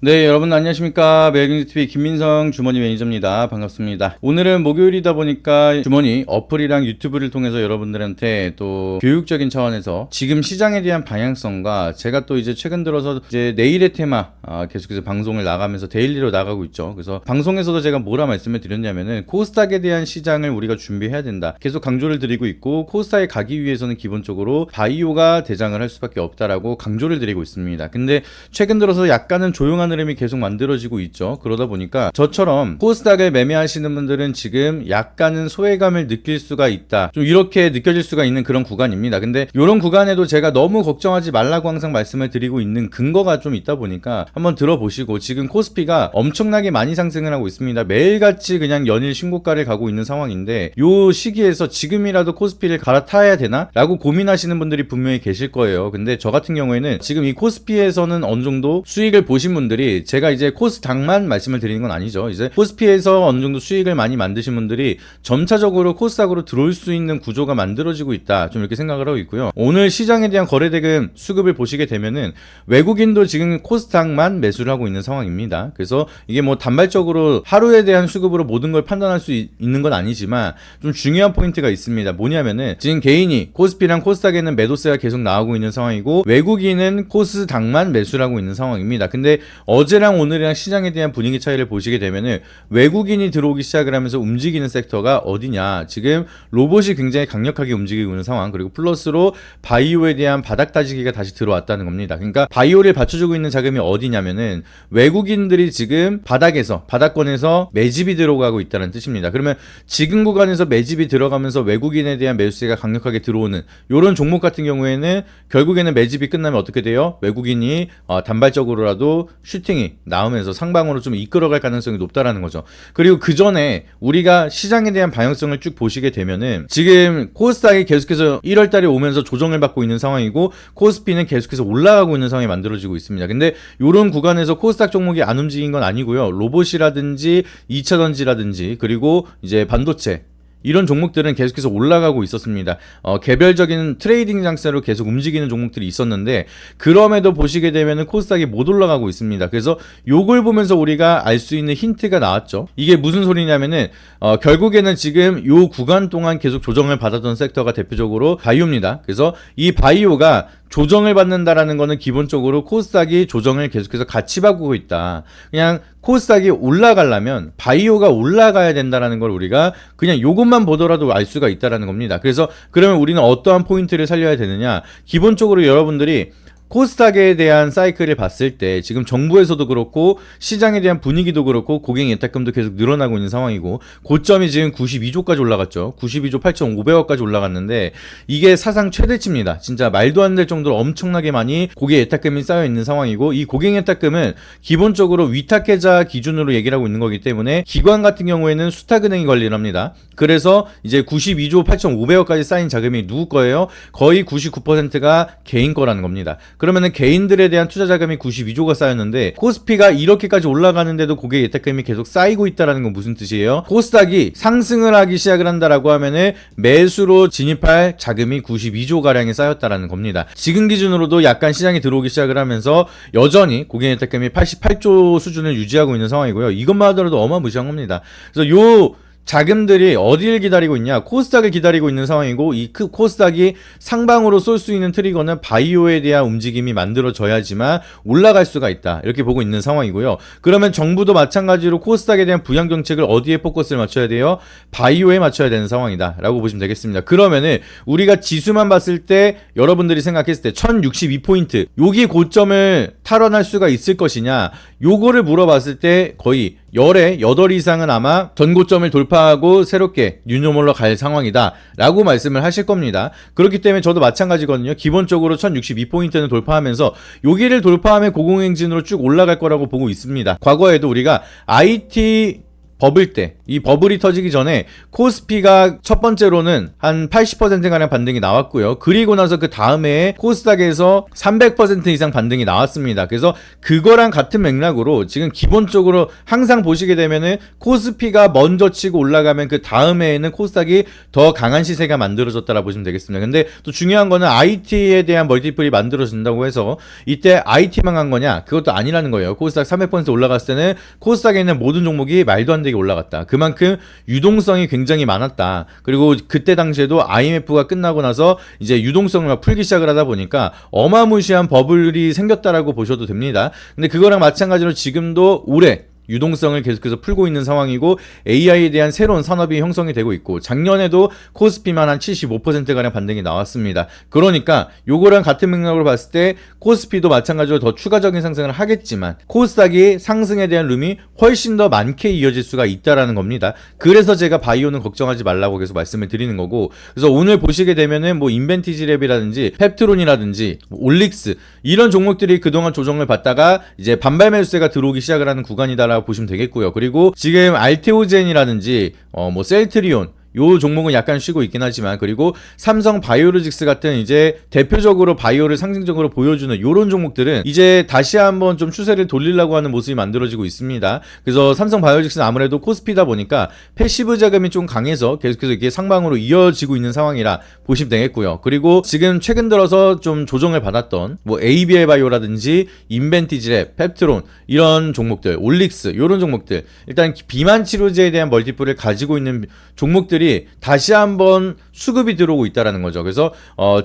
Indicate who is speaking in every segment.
Speaker 1: 네, 여러분 안녕하십니까. 매일경제TV 김민성 주머니 매니저입니다. 반갑습니다. 오늘은 목요일이다 보니까 주머니 어플이랑 유튜브를 통해서 여러분들한테 또 교육적인 차원에서 지금 시장에 대한 방향성과 제가 또 이제 최근 들어서 이제 내일의 테마 계속해서 방송을 나가면서 데일리로 나가고 있죠. 그래서 방송에서도 제가 뭐라 말씀을 드렸냐면은 코스닥에 대한 시장을 우리가 준비해야 된다. 계속 강조를 드리고 있고 코스닥에 가기 위해서는 기본적으로 바이오가 대장을 할 수밖에 없다라고 강조를 드리고 있습니다. 근데 최근 들어서 약간은 조용한 흐름이 계속 만들어지고 있죠. 그러다 보니까 저처럼 코스닥을 매매하시는 분들은 지금 약간은 소외감을 느낄 수가 있다. 좀 이렇게 느껴질 수가 있는 그런 구간입니다. 근데 이런 구간에도 제가 너무 걱정하지 말라고 항상 말씀을 드리고 있는 근거가 좀 있다 보니까 한번 들어보시고, 지금 코스피가 엄청나게 많이 상승을 하고 있습니다. 매일같이 그냥 연일 신고가를 가고 있는 상황인데 요 시기에서 지금이라도 코스피를 갈아타야 되나? 라고 고민하시는 분들이 분명히 계실 거예요. 근데 저 같은 경우에는 지금 이 코스피에서는 어느 정도 수익을 보신 분들이, 제가 이제 코스닥만 말씀을 드리는 건 아니죠. 이제 코스피에서 어느 정도 수익을 많이 만드신 분들이 점차적으로 코스닥으로 들어올 수 있는 구조가 만들어지고 있다, 좀 이렇게 생각을 하고 있고요. 오늘 시장에 대한 거래대금 수급을 보시게 되면은 외국인도 지금 코스닥만 매수를 하고 있는 상황입니다. 그래서 이게 뭐 단발적으로 하루에 대한 수급으로 모든 걸 판단할 수 있는 건 아니지만 좀 중요한 포인트가 있습니다. 뭐냐면은 지금 개인이 코스피랑 코스닥에는 매도세가 계속 나오고 있는 상황이고 외국인은 코스닥만 매수를 하고 있는 상황입니다. 근데 어제랑 오늘이랑 시장에 대한 분위기 차이를 보시게 되면은 외국인이 들어오기 시작을 하면서 움직이는 섹터가 어디냐, 지금 로봇이 굉장히 강력하게 움직이고 있는 상황, 그리고 플러스로 바이오에 대한 바닥 다지기가 다시 들어왔다는 겁니다. 그러니까 바이오를 받쳐주고 있는 자금이 어디냐면은 외국인들이 지금 바닥권에서 매집이 들어가고 있다는 뜻입니다. 그러면 지금 구간에서 매집이 들어가면서 외국인에 대한 매수세가 강력하게 들어오는 이런 종목 같은 경우에는 결국에는 매집이 끝나면 어떻게 돼요? 외국인이 단발적으로라도 슈팅이 나오면서 상방으로 좀 이끌어갈 가능성이 높다라는 거죠. 그리고 그 전에 우리가 시장에 대한 방향성을 쭉 보시게 되면은 지금 코스닥이 계속해서 1월달에 오면서 조정을 받고 있는 상황이고 코스피는 계속해서 올라가고 있는 상황이 만들어지고 있습니다. 근데 이런 구간에서 코스닥 종목이 안 움직인 건 아니고요. 로봇이라든지 2차전지라든지 그리고 이제 반도체, 이런 종목들은 계속해서 올라가고 있었습니다. 개별적인 트레이딩 장세로 계속 움직이는 종목들이 있었는데 그럼에도 보시게 되면 코스닥이 못 올라가고 있습니다. 그래서 요걸 보면서 우리가 알 수 있는 힌트가 나왔죠. 이게 무슨 소리냐면은 결국에는 지금 요 구간 동안 계속 조정을 받았던 섹터가 대표적으로 바이오입니다. 그래서 이 바이오가 조정을 받는다라는 거는 기본적으로 코스닥이 조정을 계속해서 같이 바꾸고 있다. 그냥 코스닥이 올라가려면 바이오가 올라가야 된다라는 걸 우리가 그냥 요것만 보더라도 알 수가 있다라는 겁니다. 그래서 그러면 우리는 어떠한 포인트를 살려야 되느냐? 기본적으로 여러분들이 코스닥에 대한 사이클을 봤을 때 지금 정부에서도 그렇고 시장에 대한 분위기도 그렇고 고객 예탁금도 계속 늘어나고 있는 상황이고 고점이 지금 92조까지 올라갔죠. 92조 8,500억까지 올라갔는데 이게 사상 최대치입니다. 진짜 말도 안 될 정도로 엄청나게 많이 고객 예탁금이 쌓여 있는 상황이고, 이 고객 예탁금은 기본적으로 위탁계좌 기준으로 얘기를 하고 있는 거기 때문에 기관 같은 경우에는 수탁은행이 관리를 합니다. 그래서 이제 92조 8,500억까지 쌓인 자금이 누구 거예요? 거의 99%가 개인 거라는 겁니다. 그러면은 개인들에 대한 투자 자금이 92조가 쌓였는데 코스피가 이렇게까지 올라가는데도 고객 예탁금이 계속 쌓이고 있다는 건 무슨 뜻이에요? 코스닥이 상승을 하기 시작을 한다라고 하면은 매수로 진입할 자금이 92조 가량이 쌓였다라는 겁니다. 지금 기준으로도 약간 시장에 들어오기 시작을 하면서 여전히 고객 예탁금이 88조 수준을 유지하고 있는 상황이고요. 이것만 하더라도 어마무시한 겁니다. 그래서 요 자금들이 어디를 기다리고 있냐? 코스닥을 기다리고 있는 상황이고, 이 코스닥이 상방으로 쏠 수 있는 트리거는 바이오에 대한 움직임이 만들어져야지만 올라갈 수가 있다, 이렇게 보고 있는 상황이고요. 그러면 정부도 마찬가지로 코스닥에 대한 부양 정책을 어디에 포커스를 맞춰야 돼요? 바이오에 맞춰야 되는 상황이다 라고 보시면 되겠습니다. 그러면은 우리가 지수만 봤을 때 여러분들이 생각했을 때 1062포인트 여기 고점을 탈환할 수가 있을 것이냐, 요거를 물어봤을 때 거의 10에 8 이상은 아마 전고점을 돌파하고 새롭게 뉴노멀로 갈 상황이다 라고 말씀을 하실 겁니다. 그렇기 때문에 저도 마찬가지거든요. 기본적으로 1062포인트는 돌파하면서 여기를 돌파하면 고공행진으로 쭉 올라갈 거라고 보고 있습니다. 과거에도 우리가 IT 버블 때, 이 버블이 터지기 전에 코스피가 첫 번째로는 한 80%가량 반등이 나왔고요. 그리고 나서 그 다음에 코스닥에서 300% 이상 반등이 나왔습니다. 그래서 그거랑 같은 맥락으로 지금 기본적으로 항상 보시게 되면은 코스피가 먼저 치고 올라가면 그 다음에는 코스닥이 더 강한 시세가 만들어졌다라 보시면 되겠습니다. 근데 또 중요한 거는 IT에 대한 멀티플이 만들어진다고 해서 이때 IT만 간 거냐? 그것도 아니라는 거예요. 코스닥 300% 올라갔을 때는 코스닥에 있는 모든 종목이 말도 안 되게 올라갔다. 그만큼 유동성이 굉장히 많았다. 그리고 그때 당시에도 IMF가 끝나고 나서 이제 유동성을 막 풀기 시작을 하다 보니까 어마무시한 버블이 생겼다라고 보셔도 됩니다. 근데 그거랑 마찬가지로 지금도 올해 유동성을 계속해서 풀고 있는 상황이고 AI에 대한 새로운 산업이 형성이 되고 있고 작년에도 코스피만 한 75%가량 반등이 나왔습니다. 그러니까 요거랑 같은 맥락으로 봤을 때 코스피도 마찬가지로 더 추가적인 상승을 하겠지만 코스닥이 상승에 대한 룸이 훨씬 더 많게 이어질 수가 있다라는 겁니다. 그래서 제가 바이오는 걱정하지 말라고 계속 말씀을 드리는 거고, 그래서 오늘 보시게 되면은 뭐 인벤티지랩이라든지 펩트론이라든지 올릭스 이런 종목들이 그동안 조정을 받다가 이제 반발 매수세가 들어오기 시작을 하는 구간이다라고 보시면 되겠고요. 그리고 지금 알테오젠이라든지 뭐 셀트리온 요 종목은 약간 쉬고 있긴 하지만, 그리고 삼성 바이오로직스 같은 이제 대표적으로 바이오를 상징적으로 보여주는 요런 종목들은 이제 다시 한번 좀 추세를 돌리려고 하는 모습이 만들어지고 있습니다. 그래서 삼성 바이오로직스는 아무래도 코스피다 보니까 패시브 자금이 좀 강해서 계속해서 이게 상방으로 이어지고 있는 상황이라 보시면 되겠고요. 그리고 지금 최근 들어서 좀 조정을 받았던 뭐 ABL 바이오라든지 인벤티지랩, 펩트론 이런 종목들, 올릭스 요런 종목들, 일단 비만 치료제에 대한 멀티플을 가지고 있는 종목들이 다시 한번 수급이 들어오고 있다라는 거죠. 그래서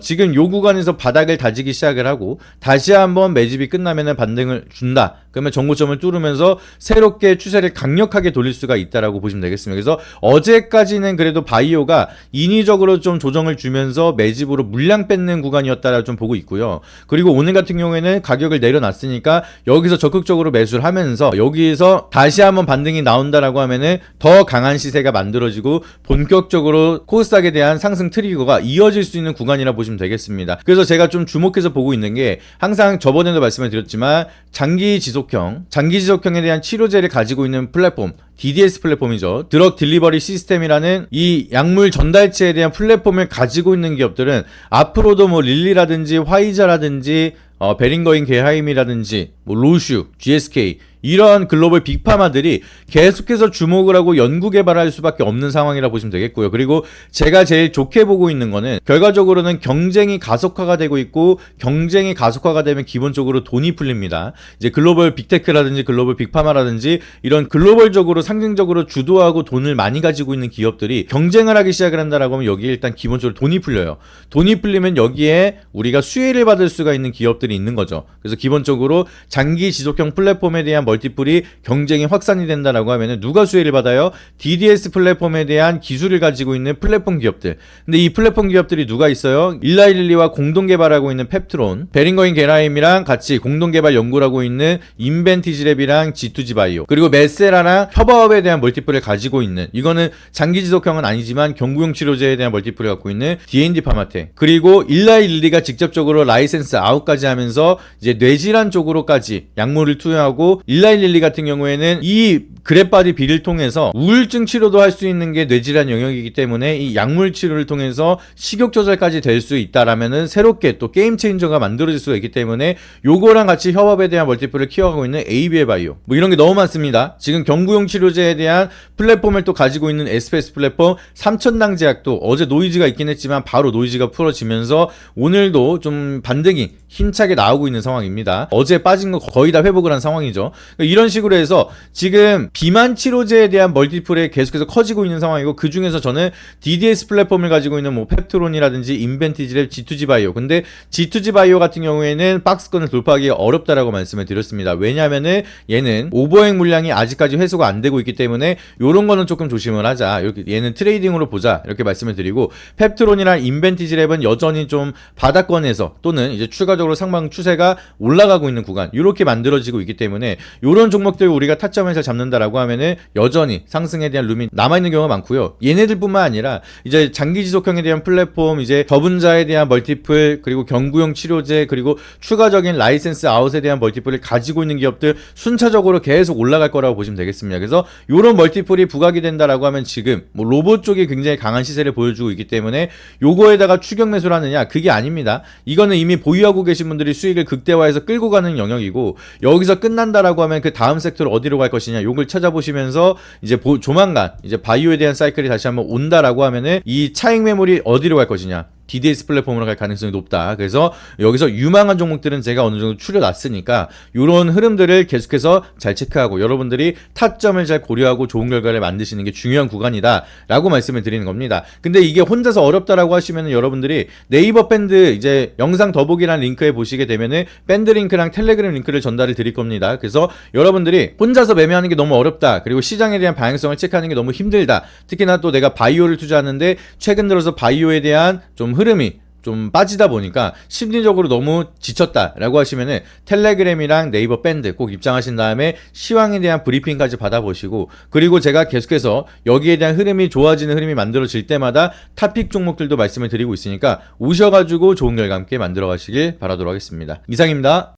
Speaker 1: 지금 요 구간에서 바닥을 다지기 시작을 하고 다시 한번 매집이 끝나면은 반등을 준다. 그러면 정고점을 뚫으면서 새롭게 추세를 강력하게 돌릴 수가 있다라고 보시면 되겠습니다. 그래서 어제까지는 그래도 바이오가 인위적으로 좀 조정을 주면서 매집으로 물량 뺏는 구간이었다라 좀 보고 있고요. 그리고 오늘 같은 경우에는 가격을 내려놨으니까 여기서 적극적으로 매수를 하면서 여기에서 다시 한번 반등이 나온다라고 하면은 더 강한 시세가 만들어지고 본격적으로 코스닥에 대한 상승 트리거가 이어질 수 있는 구간이라 보시면 되겠습니다. 그래서 제가 좀 주목해서 보고 있는 게, 항상 저번에도 말씀을 드렸지만 장기 지속형에 대한 치료제를 가지고 있는 플랫폼, DDS 플랫폼이죠. 드럭 딜리버리 시스템이라는 이 약물 전달체에 대한 플랫폼을 가지고 있는 기업들은 앞으로도 뭐 릴리라든지 화이자라든지 베링거인 게하임이라든지 뭐 로슈, GSK 이런 글로벌 빅파마들이 계속해서 주목을 하고 연구 개발할 수밖에 없는 상황이라 보시면 되겠고요. 그리고 제가 제일 좋게 보고 있는 거는 결과적으로는 경쟁이 가속화가 되고 있고, 경쟁이 가속화가 되면 기본적으로 돈이 풀립니다. 이제 글로벌 빅테크라든지 글로벌 빅파마라든지 이런 글로벌적으로 상징적으로 주도하고 돈을 많이 가지고 있는 기업들이 경쟁을 하기 시작을 한다라고 하면 여기에 일단 기본적으로 돈이 풀려요. 돈이 풀리면 여기에 우리가 수혜를 받을 수가 있는 기업들이 있는 거죠. 그래서 기본적으로 장기 지속형 플랫폼에 대한 멀티플이 경쟁이 확산이 된다라고 하면은 누가 수혜를 받아요? DDS 플랫폼에 대한 기술을 가지고 있는 플랫폼 기업들. 근데 이 플랫폼 기업들이 누가 있어요? 일라일리와 공동 개발하고 있는 펩트론, 베링거인 게라임이랑 같이 공동 개발 연구를 하고 있는 인벤티지랩이랑 G2G 바이오, 그리고 메세라랑 협업에 대한 멀티플을 가지고 있는, 이거는 장기 지속형은 아니지만 경구용 치료제에 대한 멀티플을 갖고 있는 D&D 파마텍, 그리고 일라일리가 직접적으로 라이센스 아웃까지 하면서 이제 뇌질환 쪽으로까지 약물을 투여하고, 일라일리 같은 경우에는 이 그랩바디 비를 통해서 우울증 치료도 할 수 있는 게 뇌질환 영역이기 때문에 이 약물 치료를 통해서 식욕 조절까지 될 수 있다라면은 새롭게 또 게임 체인저가 만들어질 수가 있기 때문에 요거랑 같이 협업에 대한 멀티플을 키워가고 있는 ABL 바이오, 뭐 이런 게 너무 많습니다. 지금 경구용 치료제에 대한 플랫폼을 또 가지고 있는 SPS 플랫폼, 삼천당 제약도 어제 노이즈가 있긴 했지만 바로 노이즈가 풀어지면서 오늘도 좀 반등이 힘차게 나오고 있는 상황입니다. 어제 빠진 거 거의 다 회복을 한 상황이죠. 이런 식으로 해서 지금 비만 치료제에 대한 멀티플이 계속해서 커지고 있는 상황이고, 그 중에서 저는 DDS 플랫폼을 가지고 있는 뭐 펩트론이라든지 인벤티지랩, G2G 바이오, 근데 G2G 바이오 같은 경우에는 박스권을 돌파하기가 어렵다라고 말씀을 드렸습니다. 왜냐면은 얘는 오버행 물량이 아직까지 회수가 안 되고 있기 때문에 요런 거는 조금 조심을 하자, 이렇게 얘는 트레이딩으로 보자, 이렇게 말씀을 드리고, 펩트론이랑 인벤티지랩은 여전히 좀 바닥권에서 또는 이제 추가적으로 상방 추세가 올라가고 있는 구간, 이렇게 만들어지고 있기 때문에 요런 종목들 우리가 타점을 잘 잡는다라고 하면은 여전히 상승에 대한 룸이 남아있는 경우가 많고요. 얘네들뿐만 아니라 이제 장기 지속형에 대한 플랫폼, 이제 저분자에 대한 멀티플, 그리고 경구용 치료제, 그리고 추가적인 라이센스 아웃에 대한 멀티플을 가지고 있는 기업들 순차적으로 계속 올라갈 거라고 보시면 되겠습니다. 그래서 요런 멀티플이 부각이 된다라고 하면 지금 뭐 로봇 쪽이 굉장히 강한 시세를 보여주고 있기 때문에 요거에다가 추격 매수를 하느냐, 그게 아닙니다. 이거는 이미 보유하고 계신 분들이 수익을 극대화해서 끌고 가는 영역이고, 여기서 끝난다라고 하면 그 다음 섹터를 어디로 갈 것이냐, 요걸 찾아보시면서 이제 조만간 이제 바이오에 대한 사이클이 다시 한번 온다라고 하면은 이 차익 매물이 어디로 갈 것이냐, DDS 플랫폼으로 갈 가능성이 높다. 그래서 여기서 유망한 종목들은 제가 어느 정도 추려놨으니까 이런 흐름들을 계속해서 잘 체크하고 여러분들이 타점을 잘 고려하고 좋은 결과를 만드시는 게 중요한 구간이다 라고 말씀을 드리는 겁니다. 근데 이게 혼자서 어렵다라고 하시면 여러분들이 네이버 밴드 이제 영상 더보기란 링크에 보시게 되면은 밴드 링크랑 텔레그램 링크를 전달을 드릴 겁니다. 그래서 여러분들이 혼자서 매매하는 게 너무 어렵다, 그리고 시장에 대한 방향성을 체크하는 게 너무 힘들다, 특히나 또 내가 바이오를 투자하는데 최근 들어서 바이오에 대한 좀 흐름이 좀 빠지다 보니까 심리적으로 너무 지쳤다라고 하시면은 텔레그램이랑 네이버 밴드 꼭 입장하신 다음에 시황에 대한 브리핑까지 받아보시고, 그리고 제가 계속해서 여기에 대한 흐름이 좋아지는 흐름이 만들어질 때마다 탑픽 종목들도 말씀을 드리고 있으니까 오셔가지고 좋은 결과 함께 만들어 가시길 바라도록 하겠습니다. 이상입니다.